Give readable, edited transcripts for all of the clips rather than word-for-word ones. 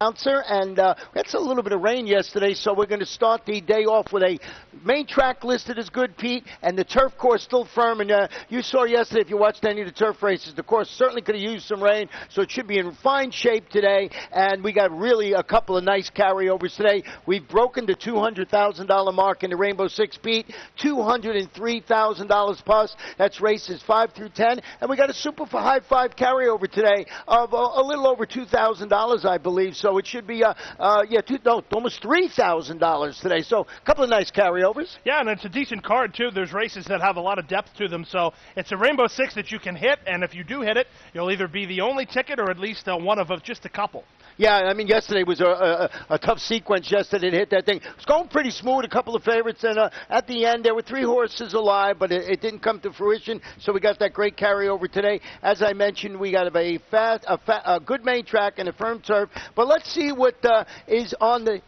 announcer, and we had a little bit of rain yesterday, so we're going to start the day off with a main track listed as good, Pete, and the turf course still firm. And you saw yesterday, if you watched any of the turf races, the course certainly could have used some rain, so it should be in fine shape today. And we got really a couple of nice carryovers today. We've broken the $200,000 mark in the Rainbow Six, Pete, $203,000 plus. That's races 5 through 10, and we got a super for high five carryover today of a little over $2,000, I believe. So it should be almost $3,000 today. So a couple of nice carryovers. Yeah, and it's a decent card too. There's races that have a lot of depth to them, so it's a Rainbow Six that you can hit, and if you do hit it, you'll either be the only ticket or at least one of just a couple. Yeah, I mean, yesterday was a tough sequence yesterday to hit that thing. It was going pretty smooth, a couple of favorites, and at the end there were 3 horses alive, but it didn't come to fruition, so we got that great carryover today. As I mentioned, we got a good main track and a firm turf, but let's see what is on the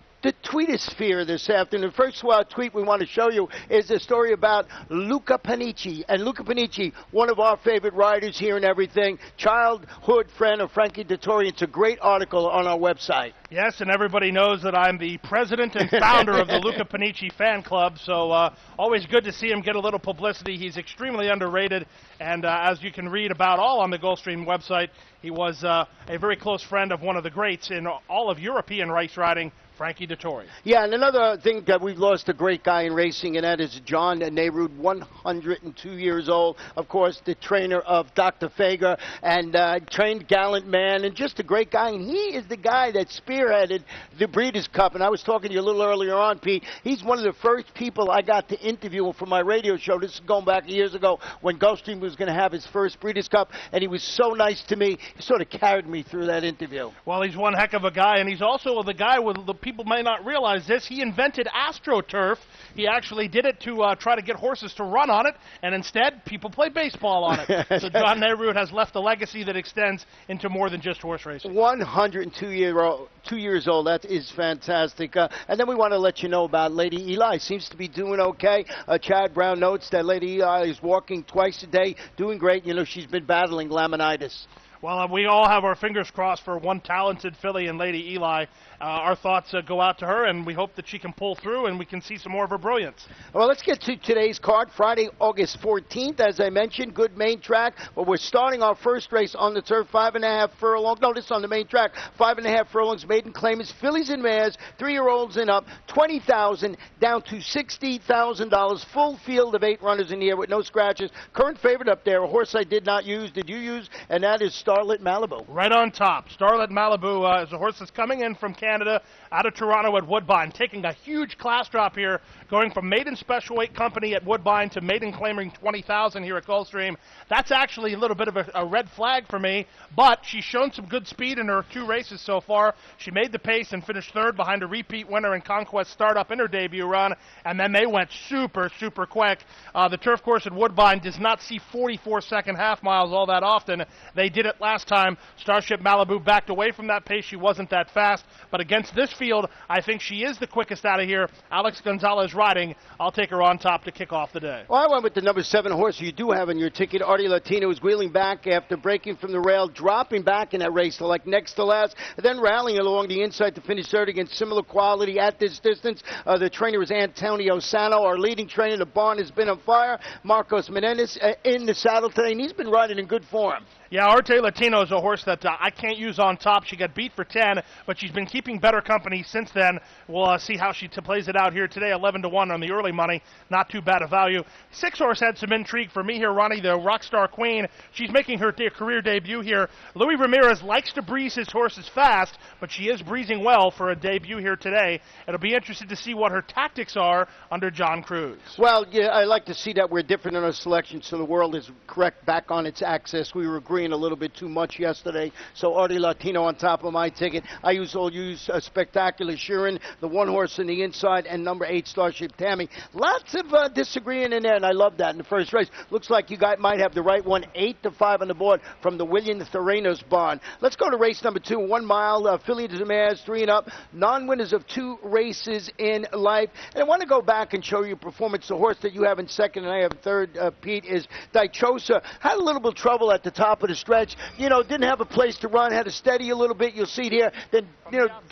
tweetosphere this afternoon. The first tweet we want to show you is a story about Luca Panici. And Luca Panici, one of our favorite riders here and everything, childhood friend of Frankie Dettori. It's a great article on our website. Yes, and everybody knows that I'm the president and founder of the Luca Panici fan club, so always good to see him get a little publicity. He's extremely underrated, and as you can read about all on the Gulfstream website, he was a very close friend of one of the greats in all of European race riding, Frankie Dettori. Yeah, and another thing that we've lost a great guy in racing, and that is John Nehru, 102 years old. Of course, the trainer of Dr. Fager, and trained gallant man, and just a great guy. And he is the guy that spearheaded the Breeders' Cup. And I was talking to you a little earlier on, Pete. He's one of the first people I got to interview for my radio show. This is going back years ago when Gulfstream was going to have his first Breeders' Cup, and he was so nice to me. He sort of carried me through that interview. Well, he's one heck of a guy, and he's also the guy with the people may not realize this. He invented AstroTurf. He actually did it to try to get horses to run on it, and instead, people play baseball on it. So John Nehru has left a legacy that extends into more than just horse racing. 102 years old. That is fantastic. And then we want to let you know about Lady Eli. Seems to be doing okay. Chad Brown notes that Lady Eli is walking twice a day, doing great. You know, she's been battling laminitis. Well, we all have our fingers crossed for one talented filly and Lady Eli. Our thoughts go out to her, and we hope that she can pull through and we can see some more of her brilliance. Well, let's get to today's card. Friday, August 14th, as I mentioned, good main track. But we're starting our first race on the turf, 5.5 furlongs. No, this is on the main track. 5.5 furlongs. Maiden claim is fillies and mares, 3-year-olds and up. $20,000 down to $60,000. Full field of 8 runners in the air with no scratches. Current favorite up there, a horse I did not use. Did you use? And that is Starlet Malibu. Right on top. Starlet Malibu is a horse that's coming in from Canada, out of Toronto at Woodbine, taking a huge class drop here, going from maiden special weight company at Woodbine to maiden claiming $20,000 here at Gulfstream. That's actually a little bit of a red flag for me, but she's shown some good speed in her 2 races so far. She made the pace and finished 3rd behind a repeat winner and Conquest Startup in her debut run, and then they went super, super quick. The turf course at Woodbine does not see 44-second half miles all that often. They did it last time. Starship Malibu backed away from that pace. She wasn't that fast, but against this field, I think she is the quickest out of here. Alex Gonzalez riding. I'll take her on top to kick off the day. Well, I went with the number 7 horse you do have in your ticket. Artie Latino is wheeling back after breaking from the rail, dropping back in that race to like next to last, then rallying along the inside to finish 3rd against similar quality at this distance. The trainer is Antonio Sano. Our leading trainer, the barn, has been on fire. Marcos Menendez in the saddle today, and he's been riding in good form. Yeah, Arte Latino is a horse that I can't use on top. She got beat for 10, but she's been keeping better company since then. We'll see how she plays it out here today. 11-1 on the early money. Not too bad a value. 6 horse had some intrigue for me here, Ronnie, the Rockstar Queen. She's making her career debut here. Luis Ramirez likes to breeze his horses fast, but she is breezing well for a debut here today. It'll be interesting to see what her tactics are under John Cruz. Well, yeah, I like to see that we're different in our selection, so the world is correct back on its axis. We were agreeing a little bit too much yesterday, so Artie Latino on top of my ticket. I will use Spectacular Sheeran, the 1 horse in the inside, and number 8 Starship Tammy. Lots of disagreeing in there, and I love that in the first race. Looks like you guys might have the right one. 8-5 on the board from the William Thoreno's barn. Let's go to race number 2, 1 mile, filly to the mares, 3 and up, non-winners of 2 races in life. And I want to go back and show you performance. The horse that you have in second and I have in third, Pete, is Dichosa. Had a little bit of trouble at the top of the the stretch. Didn't have a place to run, had to steady a little bit. You'll see it here. Then,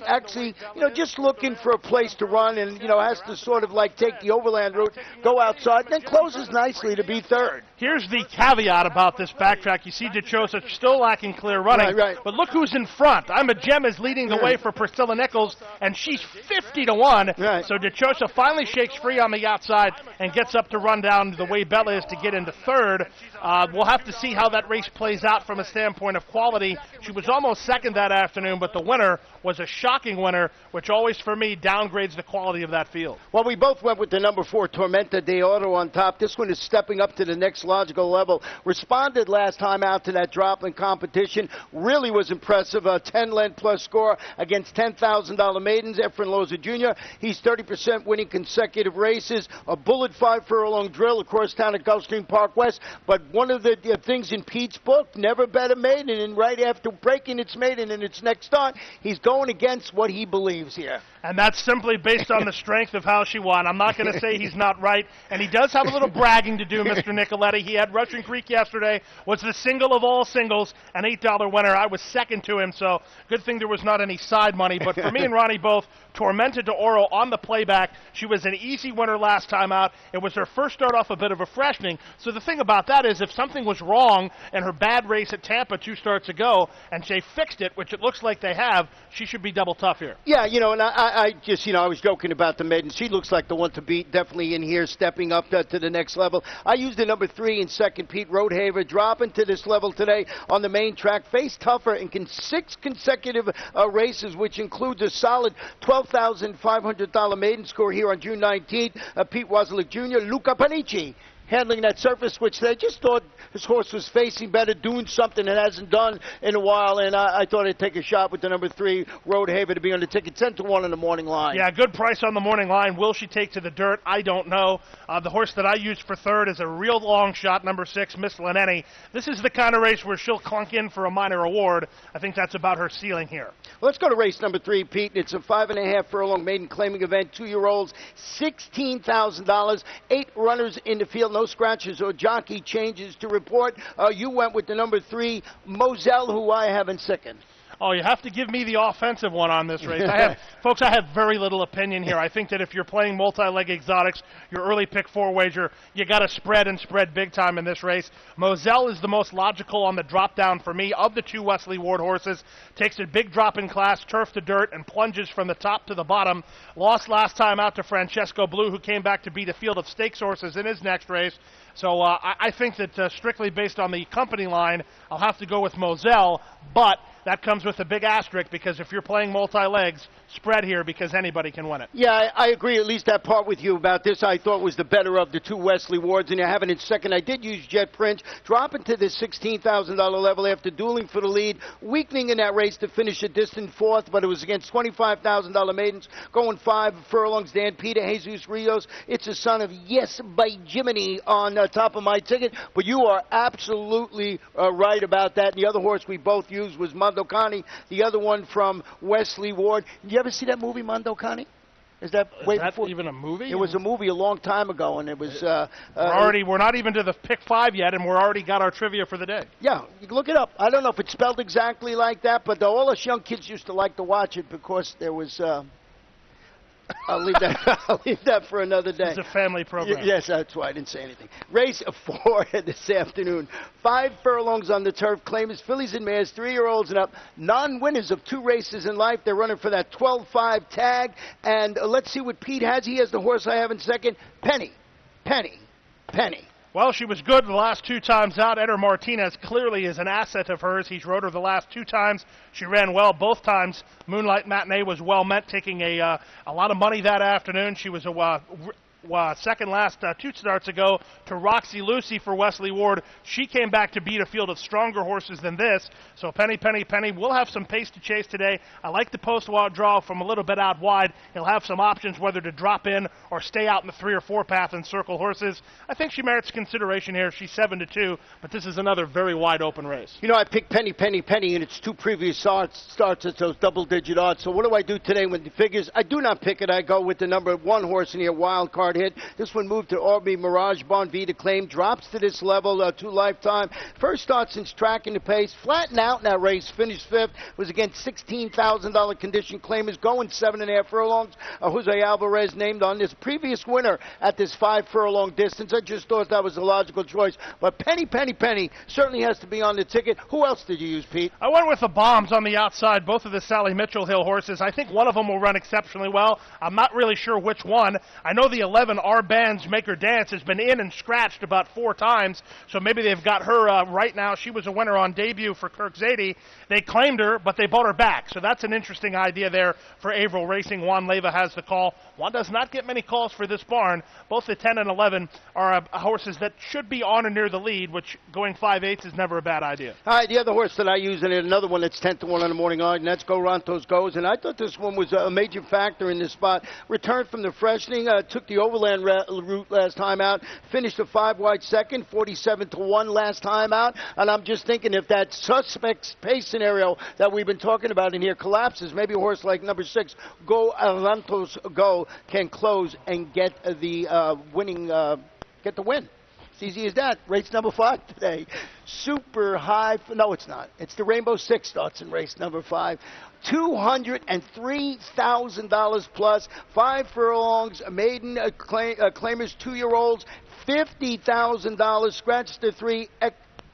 actually, just looking for a place to run and, has to sort of like take the overland route, go outside, then closes nicely to be third. Here's the caveat about this backtrack. You see DeChosa still lacking clear running. Right. But look who's in front. I'm a Gem is leading the way for Priscilla Nichols, and she's 50-1. Right. So DeChosa finally shakes free on the outside and gets up to run down the way Bella is to get into third. We'll have to see how that race plays out from a standpoint of quality. She was almost second that afternoon, but the winner was a shocking winner, which always, for me, downgrades the quality of that field. Well, we both went with the number 4, Tormenta de Oro on top. This one is stepping up to the next logical level. Responded last time out to that drop in competition. Really was impressive. A 10-length plus score against $10,000 maidens. Efren Loza Jr. He's 30% winning consecutive races. A bullet 5-furlong drill across town at Gulfstream Park West. But one of the things in Pete's book, never bet a maiden. And right after breaking its maiden in its next start, he's going against what he believes here. And that's simply based on the strength of how she won. I'm not going to say he's not right. And he does have a little bragging to do, Mr. Nicoletti. He had Russian Creek yesterday, was the single of all singles, an $8 winner. I was second to him, so good thing there was not any side money. But for me and Ronnie both, Tormenta de Oro on the playback. She was an easy winner last time out. It was her first start off a bit of a freshening. So the thing about that is if something was wrong in her bad race at Tampa 2 starts ago, and they fixed it, which it looks like they have, she should be double tough here. Yeah, and I just, I was joking about the maiden. She looks like the one to beat, definitely in here, stepping up to the next level. I used the number 3 in second, Pete Roadhaver, dropping to this level today on the main track. Faced tougher in 6 consecutive races, which includes a solid $12,500 maiden score here on June 19th. Pete Wazalik Jr., Luca Panici handling that surface, which they just thought his horse was facing better, doing something it hasn't done in a while, and I thought I'd take a shot with the number 3, Roadhaver, to be on the ticket, 10-1 in the morning line. Yeah, good price on the morning line. Will she take to the dirt? I don't know. The horse that I used for third is a real long shot, number 6, Miss Leneni. This is the kind of race where she'll clunk in for a minor award. I think that's about her ceiling here. Well, let's go to race number 3, Pete. It's a 5.5 furlong maiden claiming event, 2-year-olds, $16,000, 8 runners in the field, no scratches or jockey changes to report. You went with the number 3, Moselle, who I have in second. Oh, you have to give me the offensive one on this race. I have very little opinion here. I think that if you're playing multi-leg exotics, your early pick 4 wager, you got to spread and spread big time in this race. Moselle is the most logical on the drop down for me of the 2 Wesley Ward horses. Takes a big drop in class, turf to dirt, and plunges from the top to the bottom. Lost last time out to Francesco Blue, who came back to beat a field of stakes horses in his next race. So I think that strictly based on the company line, I'll have to go with Moselle, but that comes with a big asterisk because if you're playing multi-legs, spread here because anybody can win it. Yeah, I agree at least that part with you about this. I thought was the better of the 2 Wesley Wards, and you have it in second. I did use Jet Prince, dropping to the $16,000 level after dueling for the lead, weakening in that race to finish a distant 4th, but it was against $25,000 maidens, going 5 furlongs. Dan Peter, Jesus Rios, it's a son of Yes by Jiminy on top of my ticket, but you are absolutely right about that. And the other horse we both used was Mondokani, the other one from Wesley Ward. Did you ever see that movie, Mondokani? Is that before? Even a movie? It was a movie a long time ago, and it was... we're not even to the pick 5 yet, and we're already got our trivia for the day. Yeah, you can look it up. I don't know if it's spelled exactly like that, but all us young kids used to like to watch it because there was... I'll leave that for another day. It's a family program. Yes, that's why I didn't say anything. Race 4 this afternoon. 5 furlongs on the turf. Claimers, fillies and mares, 3-year-olds and up. Non-winners of 2 races in life. They're running for that 12-5 tag. And let's see what Pete has. He has the horse I have in second. Penny. Well, she was good the last 2 times out. Eder Martinez clearly is an asset of hers. He's rode her the last 2 times. She ran well both times. Moonlight Matinee was well met, taking a lot of money that afternoon. She was second last 2 starts ago to Roxy Lucy for Wesley Ward. She came back to beat a field of stronger horses than this. So Penny will have some pace to chase today. I like the post-wild draw from a little bit out wide. He'll have some options whether to drop in or stay out in the 3 or 4 path and circle horses. I think she merits consideration here. She's 7-2, but this is another very wide open race. I picked Penny, and it's 2 previous starts at those double-digit odds. So what do I do today with the figures? I do not pick it. I go with the number 1 horse in here, Wild Card. hard hit. This one moved to Orby Mirage. Bon Vita Claim drops to this level to lifetime. First start since tracking the pace. Flattened out in that race. Finished fifth. Was against $16,000 condition. Claim is going 7.5 furlongs. Jose Alvarez named on this previous winner at this 5 furlong distance. I just thought that was a logical choice. But Penny certainly has to be on the ticket. Who else did you use, Pete? I went with the Bombs on the outside, both of the Sally Mitchell Hill horses. I think one of them will run exceptionally well. I'm not really sure which one. I know the 11 Our Bands Make Her Dance has been in and scratched about 4 times, so maybe they've got her right now. She was a winner on debut for Kirk Zadie. They claimed her, but they bought her back, so that's an interesting idea there for Averill Racing. Juan Leyva has the call. Juan does not get many calls for this barn. Both the 10 and 11 are horses that should be on or near the lead, which going 5/8 is never a bad idea. All right, the other horse that I use, and another one that's 10-1 on the morning line, and that's Go Rontos Goes. And I thought this one was a major factor in this spot. Returned from the freshening, took the overland route last time out, finished a 5-wide second, 47-1 last time out. And I'm just thinking if that suspect pace scenario that we've been talking about in here collapses, maybe a horse like number 6, Go Rontos Go, can close and get the get the win. It's easy as that. Race number 5 today. Super high. No, it's not. It's the Rainbow Six starts in race number 5. $203,000 plus. 5 furlongs. Maiden claimers 2-year-olds. $50,000. Scratch the 3.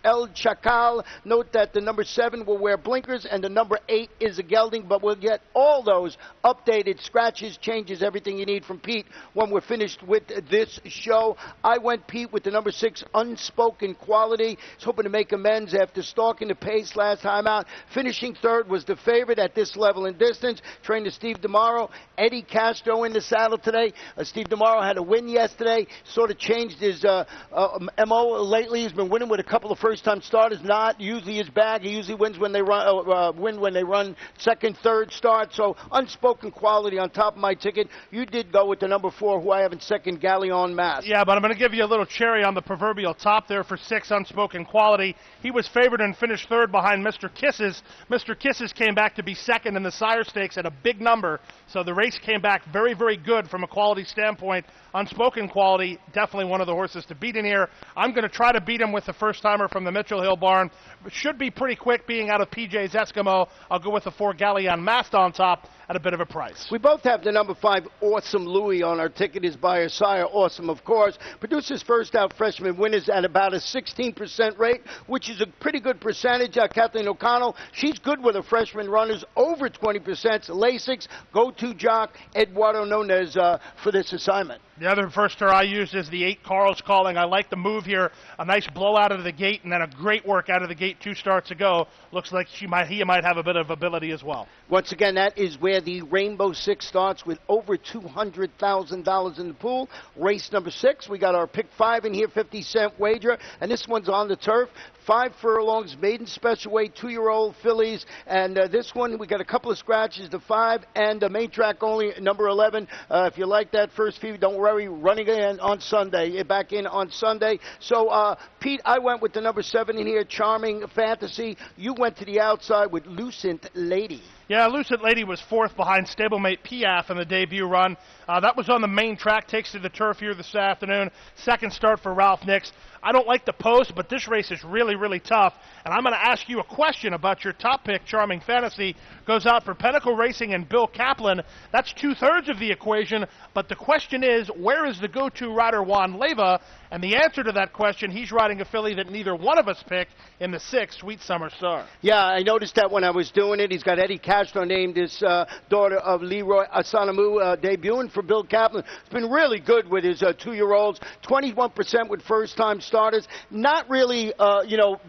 El Chacal. Note that the number 7 will wear blinkers and the number 8 is a gelding, but we'll get all those updated scratches, changes, everything you need from Pete when we're finished with this show. I went, Pete, with the number 6, Unspoken Quality. He's hoping to make amends after stalking the pace last time out. Finishing third, was the favorite at this level and distance. Trainer Steve DeMauro. Eddie Castro in the saddle today. Steve DeMauro had a win yesterday. Sort of changed his MO lately. He's been winning with a couple of first-time starters, not usually his bag. He usually wins when they run second, third start. So Unspoken Quality on top of my ticket. You did go with the number 4, who I have in second, Galleon Mass. Yeah, but I'm going to give you a little cherry on the proverbial top there for 6, Unspoken Quality. He was favored and finished third behind Mr. Kisses. Mr. Kisses came back to be second in the Sire Stakes at a big number. So the race came back very, very good from a quality standpoint. Unspoken Quality, definitely one of the horses to beat in here. I'm going to try to beat him with the first-timer from the Mitchell Hill barn. It should be pretty quick being out of PJ's Eskimo. I'll go with the 4 Galleon Mast on top at a bit of a price. We both have the number 5, Awesome Louie, on our ticket. Is by her sire, Awesome, of course. Produces first out freshman winners at about a 16% rate, which is a pretty good percentage. Kathleen O'Connell, she's good with her freshman runners, over 20%. Lasix, go-to jock, Eduardo Nunez for this assignment. The other firster I used is the 8, Carl's Calling. I like the move here. A nice blowout out of the gate and then a great work out of the gate 2 starts ago. Looks like he might have a bit of ability as well. Once again, that is where the Rainbow Six starts, with over $200,000 in the pool. Race number 6, we got our pick 5 in here, 50-cent wager, and this one's on the turf. 5 furlongs, maiden special weight, 2-year-old fillies, and this one we got a couple of scratches, the 5 and the main track only, number 11. If you like that first few, don't worry, running in on Sunday, back in on Sunday. So Pete, I went with the number 7 in here, Charming Fantasy. You went to the outside with Lucent Lady. Yeah, Lucent Lady was 4th behind stablemate Piaf in the debut run. That was on the main track, takes to the turf here this afternoon. Second start for Ralph Nix. I don't like the post, but this race is really, really tough. And I'm going to ask you a question about your top pick, Charming Fantasy. Goes out for Pinnacle Racing and Bill Kaplan. That's 2/3 of the equation. But the question is, where is the go-to rider Juan Leyva? And the answer to that question, he's riding a filly that neither one of us picked in the 6, Sweet Summer Star. Yeah, I noticed that when I was doing it. He's got Eddie Castro named his daughter of Leroy Asanamu, debuting for Bill Kaplan. It's been really good with his 2-year-olds. 21% with first-time starters. Not really,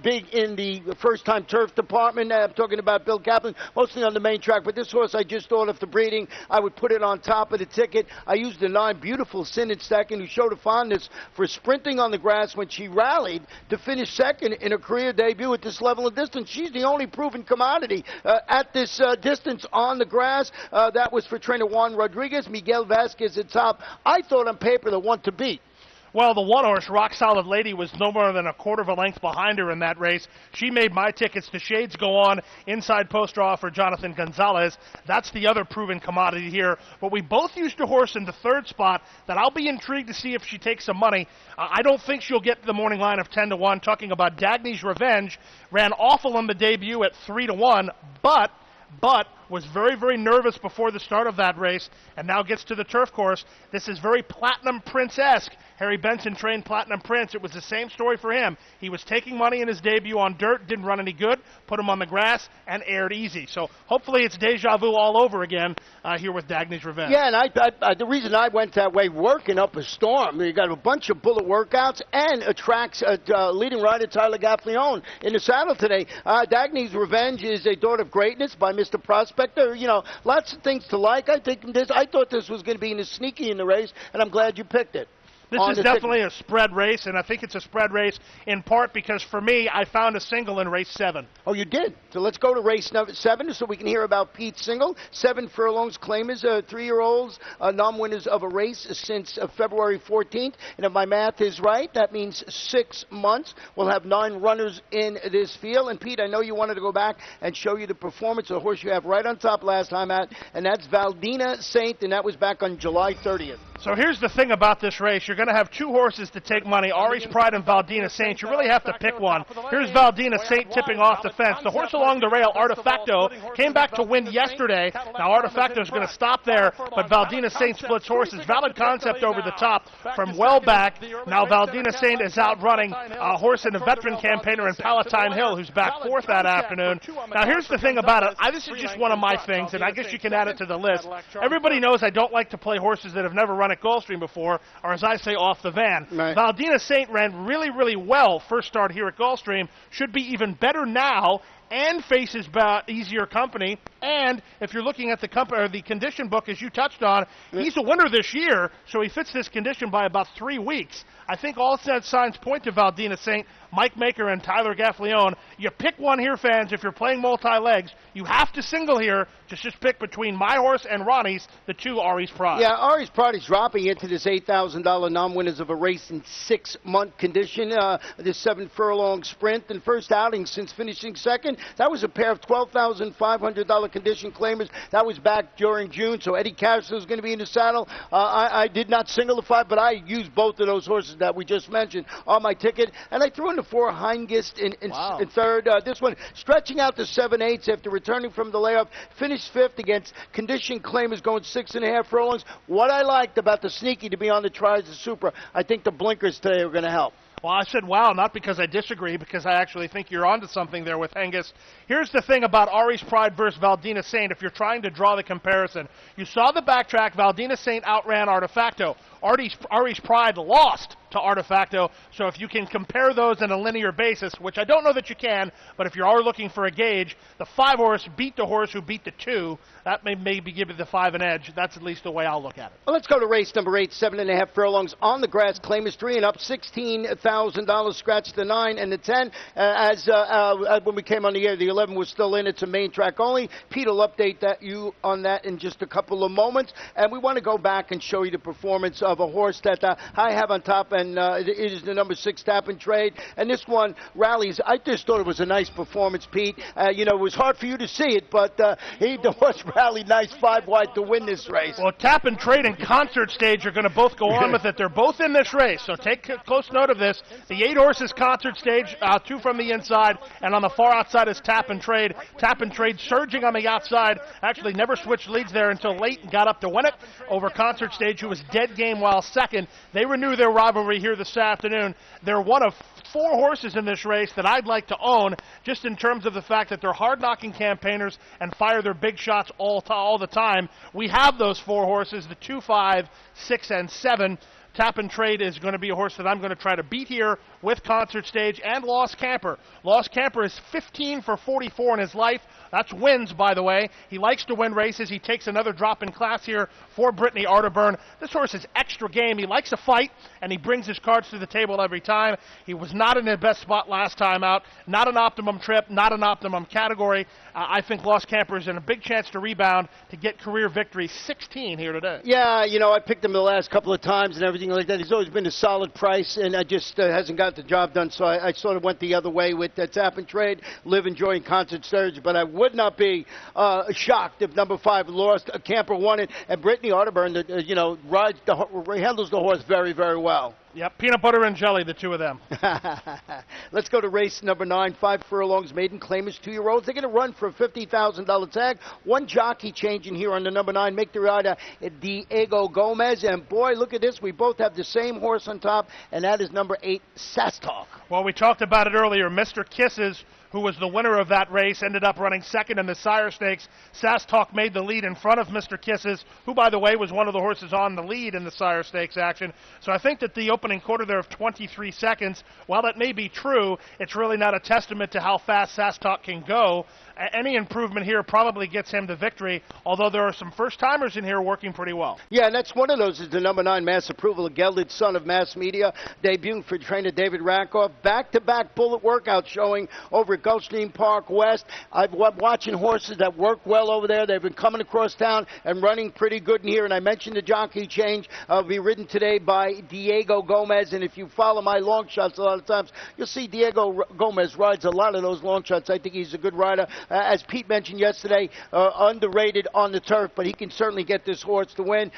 big in the first-time turf department. I'm talking about Bill Kaplan, mostly on the main track. But this horse, I just thought after breeding, I would put it on top of the ticket. I used the 9, Beautiful Sin in second, who showed a fondness for sprinting on the grass when she rallied to finish second in her career debut at this level of distance. She's the only proven commodity at this distance on the grass. That was for trainer Juan Rodriguez. Miguel Vasquez at top. I thought on paper the one to beat. Well, the one horse, Rock Solid Lady, was no more than a quarter of a length behind her in that race. She made my tickets. The shades go on. Inside post draw for Jonathan Gonzalez. That's the other proven commodity here. But we both used a horse in the third spot that I'll be intrigued to see if she takes some money. I don't think she'll get the morning line of 10-1. Talking about Dagny's Revenge. Ran awful on the debut at 3-1, but was very, very nervous before the start of that race, and now gets to the turf course. This is very Platinum Prince-esque. Harry Benson trained Platinum Prince. It was the same story for him. He was taking money in his debut on dirt, didn't run any good, put him on the grass, and aired easy. So hopefully it's deja vu all over again here with Dagny's Revenge. Yeah, and I the reason I went that way, working up a storm, you got a bunch of bullet workouts and attracts leading rider Tyler Gaffleone in the saddle today. Dagny's Revenge is a daughter of greatness by Mr. Prospector. You know, lots of things to like. I thought this was going to be sneaky in the race, and I'm glad you picked it. This is definitely a spread race, and I think it's a spread race in part because, for me, I found a single in race 7. Oh, you did? So let's go to race 7 so we can hear about Pete's single. 7 furlongs, claimers, 3-year-olds, non-winners of a race since February 14th. And if my math is right, that means 6 months. We'll have 9 runners in this field. And, Pete, I know you wanted to go back and show you the performance of the horse you have right on top last time out, and that's Valdina Saint, and that was back on July 30th. So here's the thing about this race. You're going to have 2 horses to take money, Ari's Pride and Valdina Saint. You really have to pick one. Here's Valdina Saint tipping off the fence. The horse along the rail, Artefacto, came back to win yesterday. Now Artefacto is going to stop there, but Valdina Saint splits horses. Valid Concept over the top from well back. Now Valdina Saint is out running a horse and a veteran campaigner in Palatine Hill, who's back 4th that afternoon. Now here's the thing about it. This is just one of my things, and I guess you can add it to the list. Everybody knows I don't like to play horses that have never run at Gulfstream before, or as I say, off the van. Right. Valdina Saint ran really, really well first start here at Gulfstream. Should be even better now and faces easier company. And if you're looking at the condition book, as you touched on, he's a winner this year, so he fits this condition by about 3 weeks. I think all signs point to Valdina Saint, Mike Maker, and Tyler Gaffleone. You pick one here, fans. If you're playing multi-legs, you have to single here. Just pick between my horse and Ronnie's, the 2 Ari's Pride. Yeah, Ari's Pride is dropping into this $8,000 non-winners of a race in 6-month condition. This 7 furlong sprint and first outing since finishing second. That was a pair of $12,500 condition claimers. That was back during June, so Eddie Caruso is going to be in the saddle. I did not single the 5, but I used both of those horses that we just mentioned on my ticket, and I threw in the 4 Heingist in third. This one stretching out to 7/8 after returning from the layoff, finished 5th against condition claimers going 6.5 furlongs. What I liked about the sneaky to be on the tries of Super, I think the blinkers today are going to help. Well, I said wow, not because I disagree, because I actually think you're onto something there with Hengist. Here's the thing about Ari's Pride versus Valdina Saint, if you're trying to draw the comparison. You saw the backtrack. Valdina Saint outran Artefacto. Ari's Pride lost to Artefacto, so if you can compare those on a linear basis, which I don't know that you can, but if you are looking for a gauge, the 5 horse beat the horse who beat the 2. That may maybe give the 5 an edge. That's at least the way I'll look at it. Well, let's go to race number 8, 7.5 furlongs on the grass. Claimers 3 and up, $16,000. Scratch the 9 and the 10. When we came on the air, the 11 was still in. It's a main track only. Pete will update you on that in just a couple of moments. And we want to go back and show you the performance of a horse that I have on top, and it is the number 6 Tap and Trade. And this one rallies. I just thought it was a nice performance, Pete. It was hard for you to see it, but the horse rallied nice 5 wide to win this race. Well, Tap and Trade and Concert Stage are going to both go on with it. They're both in this race, so take close note of this. The 8 horses Concert Stage, 2 from the inside, and on the far outside is Tap and Trade. Tap and Trade surging on the outside. Actually never switched leads there until late and got up to win it over Concert Stage, who was dead game while second. They renew their rivalry here this afternoon. They're one of 4 horses in this race that I'd like to own, just in terms of the fact that they're hard-knocking campaigners and fire their big shots all the time. We have those 4 horses, the 2, 5, 6, and 7. Tap and Trade is going to be a horse that I'm going to try to beat here with Concert Stage and Lost Camper. Lost Camper is 15 for 44 in his life. That's wins, by the way. He likes to win races. He takes another drop in class here for Brittany Arterburn. This horse is extra game. He likes a fight, and he brings his cards to the table every time. He was not in his best spot last time out. Not an optimum trip, not an optimum category. I think Lost Camper is in a big chance to rebound to get career victory 16 here today. Yeah, I picked him the last couple of times, and everything like that. He's always been a solid price, and I just hasn't got the job done. So I sort of went the other way with that tap and trade, live enjoying concert surge. But I would not be shocked if number 5 lost. A Camper won it, and Brittany Arterburn, handles the horse very, very well. Yep, peanut butter and jelly, the two of them. Let's go to race number 9, 5 furlongs, maiden claimers, 2-year-olds. They're going to run for a $50,000 tag. One jockey change in here on the number 9, make the rider Diego Gomez. And boy, look at this. We both have the same horse on top, and that is number 8, Sastalk. Well, we talked about it earlier. Mr. Kisses, who was the winner of that race, ended up running second in the Sire Stakes. Sastalk made the lead in front of Mr. Kisses, who, by the way, was one of the horses on the lead in the Sire Stakes action. So I think that the opening quarter there of 23 seconds, while that may be true, it's really not a testament to how fast Sastalk can go. Any improvement here probably gets him the victory, although there are some first-timers in here working pretty well. Yeah, and that's one of those is the number 9, Mass Approval, a gelded son of mass media, debuting for trainer David Rakoff. Back-to-back bullet workout showing over at Gulfstream Park West. I'm watching horses that work well over there. They've been coming across town and running pretty good in here, and I mentioned the jockey change will be ridden today by Diego Gomez, and if you follow my long shots a lot of times, you'll see Diego Gomez rides a lot of those long shots. I think he's a good rider. As Pete mentioned yesterday, underrated on the turf, but he can certainly get this horse to win.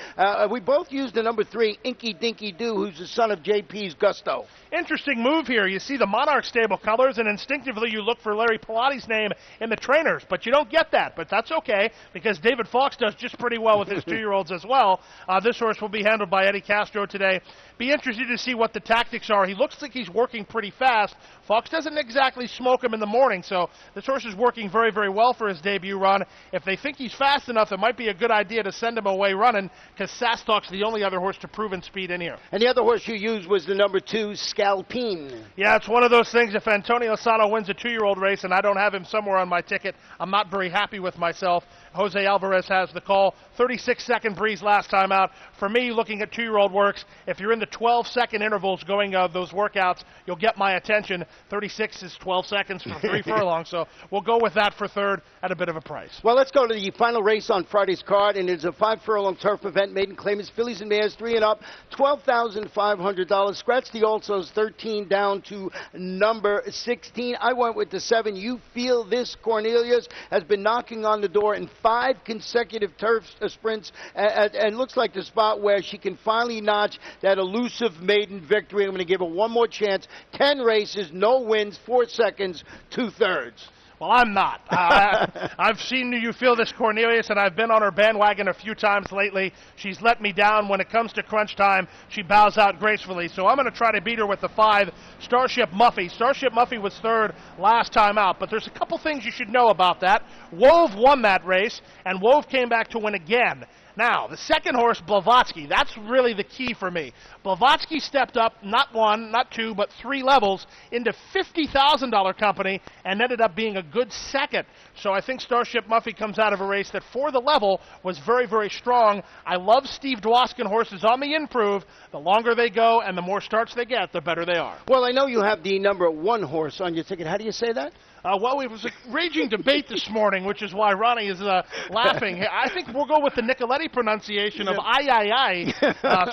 We both used the number 3, Inky Dinky Doo, who's the son of JP's Gusto. Interesting move here. You see the Monarch stable colors, and instinctively you look for Larry Pilotti's name in the trainers, but you don't get that. But that's okay, because David Fox does just pretty well with his 2-year-olds as well. This horse will be handled by Eddie Castro today. Be interested to see what the tactics are. He looks like he's working pretty fast. Fox doesn't exactly smoke him in the morning, so this horse is working very, very well for his debut run. If they think he's fast enough, it might be a good idea to send him away running, because Sastalk's the only other horse to proven speed in here. And the other horse you used was the number 2, Scalpine. Yeah, it's one of those things. If Antonio Sano wins a 2-year-old race and I don't have him somewhere on my ticket, I'm not very happy with myself. Jose Alvarez has the call. 36-second breeze last time out. For me, looking at 2-year-old works, if you're in the 12-second intervals going those workouts, you'll get my attention. 36 is 12 seconds for 3 furlongs, so we'll go with that for third at a bit of a price. Well, let's go to the final race on Friday's card, and it's a 5-furlong turf event. Maiden claimants, fillies and mares, 3 and up, $12,500. Scratch the alsos, 13 down to number 16. I went with the 7. You Feel This. Cornelius has been knocking on the door in 5 consecutive turf sprints, and looks like the spot where she can finally notch that elusive maiden victory. I'm going to give her one more chance. 10 races, no wins, 4 seconds, 2/3. Well, I'm not. I've seen You Feel This, Cornelius, and I've been on her bandwagon a few times lately. She's let me down. When it comes to crunch time, she bows out gracefully. So I'm going to try to beat her with the 5, Starship Muffy. Starship Muffy was third last time out, but there's a couple things you should know about that. Wove won that race, and Wove came back to win again. Now, the second horse, Blavatsky, that's really the key for me. Blavatsky stepped up not 1, not 2, but 3 levels into $50,000 company and ended up being a good second. So I think Starship Muffy comes out of a race that for the level was very, very strong. I love Steve Dwoskin horses on the improve. The longer they go and the more starts they get, the better they are. Well, I know you have the number 1 horse on your ticket. How do you say that? Well, it was a raging debate this morning, which is why Ronnie is laughing. I think we'll go with the Nicoletti pronunciation of I.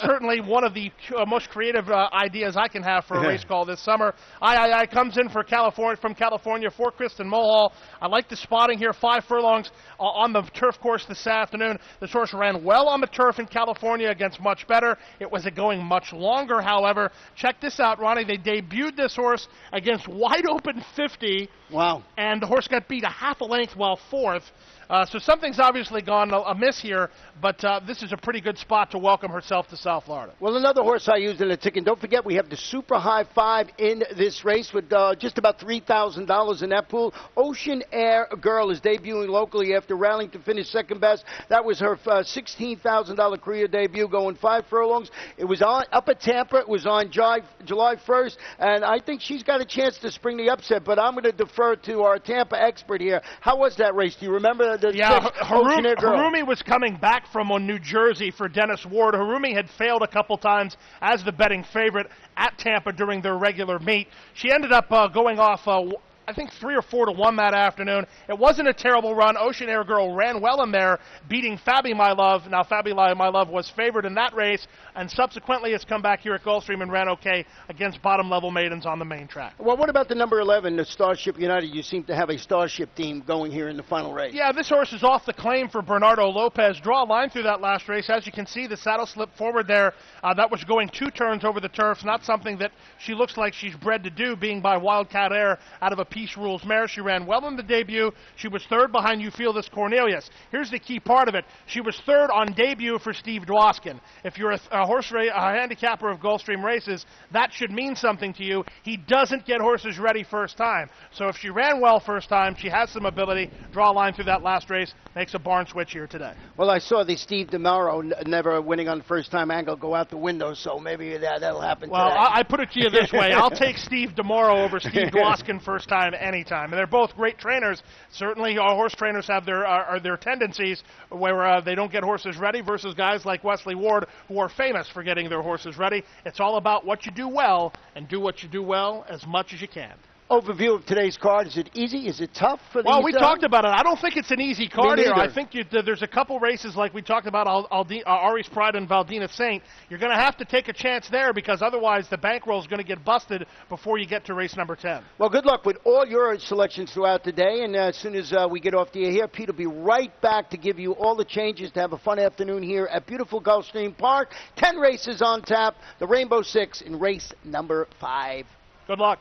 Certainly one of the most creative ideas I can have for a race call this summer. I comes in from California for Kristen Mulhall. I like the spotting here, 5 furlongs on the turf course this afternoon. This horse ran well on the turf in California against much better. It was going much longer, however. Check this out, Ronnie. They debuted this horse against Wide Open 50. Wow. And the horse got beat a half a length while 4th. So something's obviously gone amiss here, but this is a pretty good spot to welcome herself to South Florida. Well, another horse I used in the ticket. Don't forget, we have the Super High 5 in this race with just about $3,000 in that pool. Ocean Air Girl is debuting locally after rallying to finish second best. That was her $16,000 career debut, going 5 furlongs. It was up at Tampa. It was on July 1st, and I think she's got a chance to spring the upset, but I'm going to defer to our Tampa expert here. How was that race? Do you remember? Harumi was coming back from New Jersey for Dennis Ward. Harumi had failed a couple times as the betting favorite at Tampa during their regular meet. She ended up going off I think 3 or 4 to 1 that afternoon. It wasn't a terrible run. Ocean Air Girl ran well in there, beating Fabi My Love. Now, Fabi My Love was favored in that race, and subsequently has come back here at Gulfstream and ran okay against bottom-level maidens on the main track. Well, what about the number 11, the Starship United? You seem to have a Starship theme going here in the final race. Yeah, this horse is off the claim for Bernardo Lopez. Draw a line through that last race. As you can see, the saddle slipped forward there. That was going 2 turns over the turf, not something that she looks like she's bred to do, being by Wildcat Air out of a Peace Rules mare. She ran well in the debut. She was 3rd behind You Feel This Cornelius. Here's the key part of it. She was 3rd on debut for Steve Dwoskin. If you're a handicapper of Gulfstream races, that should mean something to you. He doesn't get horses ready first time. So if she ran well first time, she has some ability. Draw a line through that last race. Makes a barn switch here today. Well, I saw the Steve DeMauro never winning on the first time angle go out the window, so maybe that'll happen well, today. I put it to you this way. I'll take Steve DeMauro over Steve Dwoskin first time anytime. And they're both great trainers. Certainly our horse trainers have their tendencies where they don't get horses ready versus guys like Wesley Ward who are famous for getting their horses ready. It's all about what you do well and do what you do well as much as you can. Overview of today's card. Is it easy? Is it tough for these? Well, we talked about it. I don't think it's an easy card here. I think there's a couple races like we talked about, Ari's Pride and Valdina Saint. You're going to have to take a chance there because otherwise the bankroll is going to get busted before you get to race number 10. Well, good luck with all your selections throughout the day. And as soon as we get off the air here, Pete will be right back to give you all the changes to have a fun afternoon here at beautiful Gulfstream Park. 10 races on tap. The Rainbow Six in race number 5. Good luck.